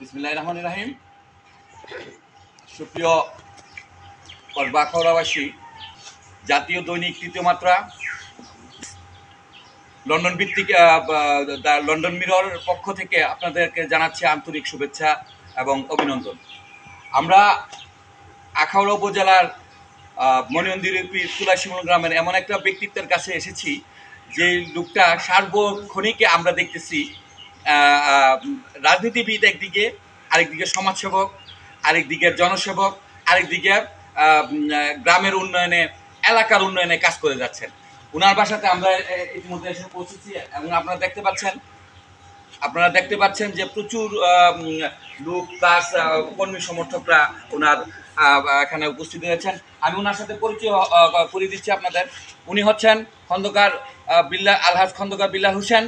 বিসমিল্লাহির রহমানির রহিম। সুপ্রিয় আখাউড়াবাসী, জাতীয় দৈনিক তৃতীয় মাত্রা লন্ডন ভিত্তিক লন্ডন মিরর পক্ষ থেকে আপনাদেরকে জানাচ্ছি আন্তরিক শুভেচ্ছা এবং অভিনন্দন। আমরা আখাউড়া উপজেলার মনিমন্দির তুলাসীমল গ্রামের এমন একটা ব্যক্তিত্বের কাছে এসেছি যে লোকটা সার্বক্ষণিক আমরা দেখতেছি রাজনীতিবিদ একদিকে, আরেকদিকে সমাজসেবক, আরেকদিকে জনসেবক, আরেকদিকে গ্রামের উন্নয়নে, এলাকার উন্নয়নে কাজ করে যাচ্ছেন। ওনার বাসাতে আমরা ইতিমধ্যে এসে পৌঁছেছি এবং আপনারা দেখতে পাচ্ছেন যে প্রচুর লোক প্লাস কর্মী সমর্থকরা ওনার এখানে উপস্থিত হয়েছেন। আমি ওনার সাথে পরিচয় করে দিচ্ছি আপনাদের। উনি হচ্ছেন খন্দকার আলহাজ খন্দকার বিল্লাল হোসেন,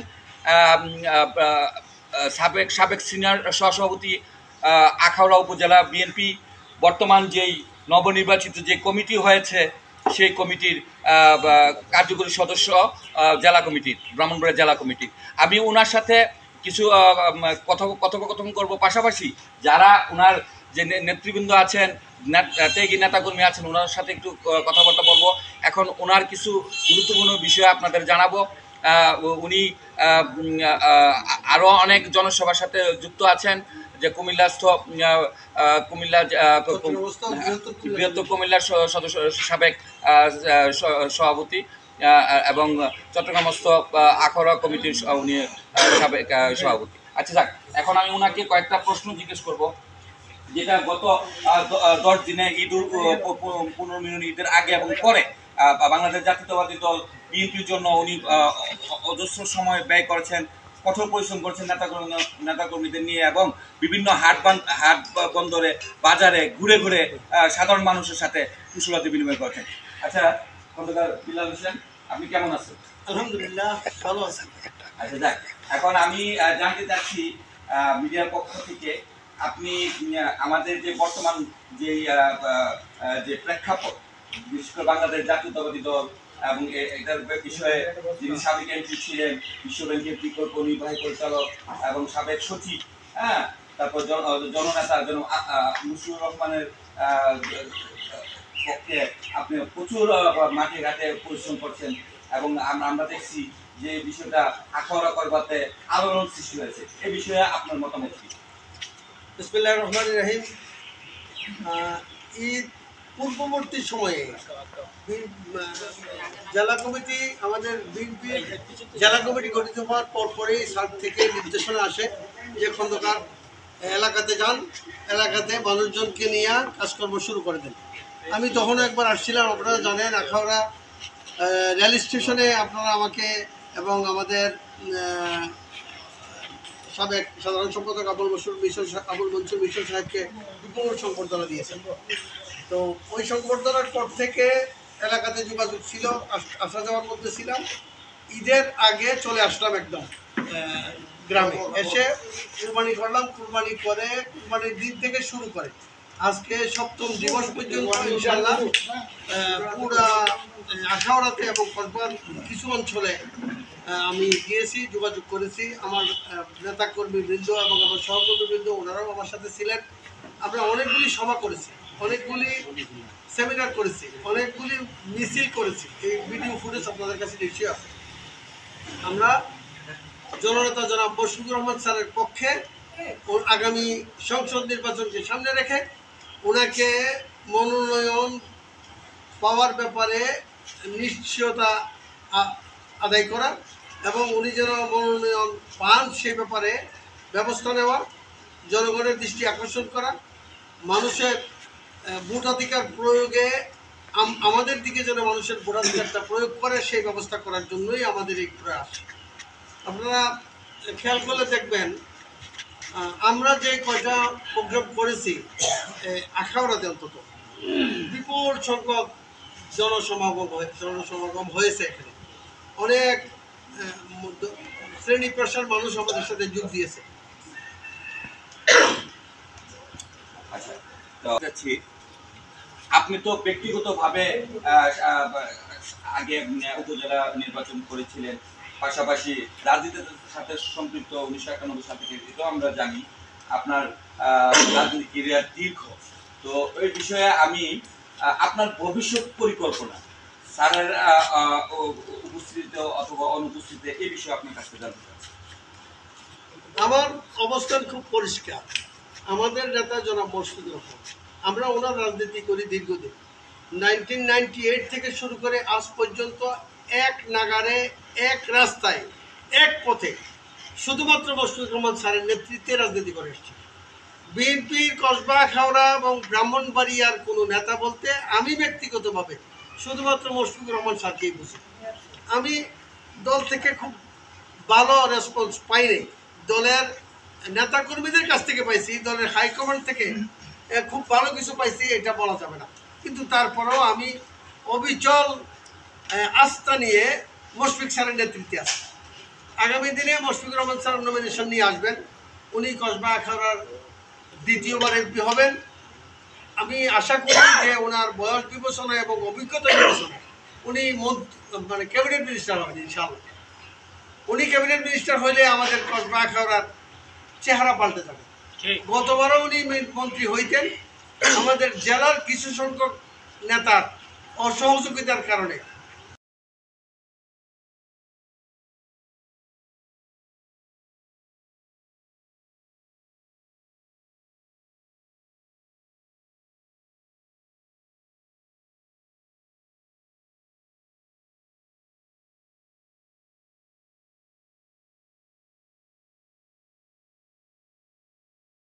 সাবেক সিনিয়র সহসভাপতি আখাউড়া উপজেলা বিএনপি। বর্তমান যেই নবনির্বাচিত যে কমিটি হয়েছে সেই কমিটির কার্যকরী সদস্য জেলা কমিটির, ব্রাহ্মণবাড়িয়া জেলা কমিটির। আমি ওনার সাথে কিছু কথোপকথন করব, পাশাপাশি যারা ওনার যে নেতৃবৃন্দ আছেন, ত্যাগী নেতাকর্মী আছেন, ওনার সাথে একটু কথাবার্তা বলবো। এখন ওনার কিছু গুরুত্বপূর্ণ বিষয় আপনাদের জানাবো। উনি আরও অনেক জনসভার সাথে যুক্ত আছেন, যে কুমিল্লাস্থ বৃহত্তর কুমিল্লার সদস্য, সাবেক সভাপতি এবং চট্টগ্রামস্থ আখাউড়া কমিটির উনি সাবেক সভাপতি। আচ্ছা যাক, এখন আমি ওনাকে কয়েকটা প্রশ্ন জিজ্ঞেস করব, যেটা গত 10 দিনে পুনর্মিলনী ঈদের আগে এবং পরে বাংলাদেশ জাতীয়তাবাদী দল বিএনপির জন্য উনি অজস্র সময় ব্যয় করেছেন, কঠোর পরিশ্রম করেছেন নেতাকর্মীদের নিয়ে, এবং বিভিন্ন হাট বন্দরে, বাজারে ঘুরে ঘুরে সাধারণ মানুষের সাথে কুশলাদি বিনিময় করেছেন। আচ্ছা খন্দকার বিল্লাল হোসেন, আপনি কেমন আছেন? আলহামদুলিল্লাহ, ভালো আছি। আচ্ছা যাক, এখন আমি জানতে চাচ্ছি মিডিয়ার পক্ষ থেকে আপনি আমাদের যে বর্তমান যে প্রেক্ষাপট, বিশেষ করে বাংলাদেশ জাতীয়তাবাদী দল এবং এটার বিষয়ে যিনি সাবেক এমপি ছিলেন, বিশ্ব ব্যাংকের বিকল্প নির্বাহী পরিচালক এবং সাবেক সচিব, হ্যাঁ, তারপর জননেতা মুশিউর রহমানের পক্ষে আপনি প্রচুর মাঠে ঘাটে পরিশ্রম করছেন, এবং আমরা দেখছি যে বিষয়টা আখাউড়া করবাতে আলোড়ন সৃষ্টি হয়েছে। এই বিষয়ে আপনার মতামত কি? বিসমিল্লাহির রহমানির রহিম। ঈদ পূর্ববর্তী সময়ে জেলা কমিটি, আমাদের বিএনপি জেলা কমিটি গঠিত হওয়ার পরপরই সার থেকে নির্দেশনা আসে যে খন্দকার এলাকাতে যান, এলাকাতে মানুষজনকে নিয়ে কাজকর্ম শুরু করে দেন। আমি তখন একবার আসছিলাম, আপনারা জানেন, আখাউড়া রেল স্টেশনে আপনারা আমাকে এবং আমাদের সাবেক সাধারণ সম্পাদক আবুল মনসুর মিশন সাহেবকে বিপুল সংবর্ধনা দিয়েছেন। তো ওই সংবর্ধনার পর থেকে এলাকাতে যোগাযোগ ছিল, আসা যাওয়ার মধ্যে ছিলাম। ঈদের আগে চলে আসলাম একদম গ্রামে, এসে কুরবানি করলাম। কুরবানি করে কুরবানির দিন থেকে শুরু করে আজকে 7ম দিবস পর্যন্ত ইনশাআল্লাহ পুরা আখাউড়াতে এবং কসবার কিছু অঞ্চলে আমি গিয়েছি, যোগাযোগ করেছি। আমার নেতাকর্মীবৃন্দ এবং আমার সহকর্মীবৃন্দ, ওনারাও আমার সাথে ছিলেন। আমরা অনেকগুলি সভা করেছি, অনেকগুলি সেমিনার করেছি, অনেকগুলি মিছিল করেছি। এই ভিডিও ফুটেজ আপনাদের কাছে নিশ্চয়ই আছে। আমরা জননেতা জনাব বশিকুর রহমান স্যারের পক্ষে আগামী সংসদ নির্বাচনকে সামনে রেখে ওনাকে মনোনয়ন পাওয়ার ব্যাপারে নিশ্চয়তা আদায় করা এবং উনি যেন মনোনয়ন পান সেই ব্যাপারে ব্যবস্থা নেওয়া, জনগণের দৃষ্টি আকর্ষণ করা, মানুষের ভোটাধিকার প্রয়োগে আমাদের দিকে যেন মানুষের ভোটাধিকারটা প্রয়োগ করে সেই ব্যবস্থা করার জন্যই আমাদের এই প্রয়াস। আপনারা খেয়াল করলে দেখবেন, আমরা যে কয়টা প্রোগ্রাম করেছি আখাউড়াতে অন্তত বিপুল সংখ্যক জনসমাগম হয়েছে। এখানে অনেক শ্রেণী পেশার মানুষ আমাদের সাথে যোগ দিয়েছে। আপনি তো ব্যক্তিগতভাবে আগে উপজেলা নির্বাচন করেছিলেন, পাশাপাশি রাজনীতির সাথে সম্পৃক্ত 1991 সাল থেকে, এটাও আমরা জানি। আপনার রাজনৈতিক ক্যারিয়ার দীর্ঘ। তো এই বিষয়ে আমি আপনার ভবিষ্যৎ পরিকল্পনা স্যারের উপস্থিতিতে অথবা অনুপস্থিতিতে এই বিষয়ে আপনার কাছে জানতে চাই। আমার অবস্থান খুব পরিষ্কার। আমাদের নেতা জনাব মোর্শেদুর রহমান, আমরা ওনার রাজনীতি করি দীর্ঘদিন। 1998 থেকে শুরু করে আজ পর্যন্ত এক নাগারে, এক রাস্তায়, এক পথে শুধুমাত্র মোর্শেদুর রহমান স্যারের নেতৃত্বে রাজনীতি করে এসেছি। বিএনপির কসবা, খাওড়া এবং ব্রাহ্মণবাড়িয়ার কোনো নেতা বলতে আমি ব্যক্তিগতভাবে শুধুমাত্র মোর্শেদুর রহমান স্যারকেই বুঝি। আমি দল থেকে খুব ভালো রেসপন্স পাইনি। দলের নেতাকর্মীদের কাছ থেকে পাইছি, দলের হাইকমান্ড থেকে খুব ভালো কিছু পাইছি এটা বলা যাবে না, কিন্তু তারপরেও আমি অবিচল আস্থা নিয়ে মুশফিক স্যারের নেতৃত্বে আছি। আগামী দিনে মুশফিকুর রহমান স্যার নমিনেশন নিয়ে আসবেন। উনি কসবা আখাউড়ার দ্বিতীয়বার এমপি হবেন। আমি আশা করি যে ওনার বয়স বিবেচনায় এবং অভিজ্ঞতা বিবেচনায় উনি মানে ক্যাবিনেট মিনিস্টার হবেন ইনশাআল্লাহ। উনি ক্যাবিনেট মিনিস্টার হইলে আমাদের কসবা আখাউড়ার চেহারা পাল্টে যাবে। গতবারও উনি মন্ত্রী হইতেন, আমাদের জেলার কিছু সংখ্যক নেতার অসহযোগিতার কারণে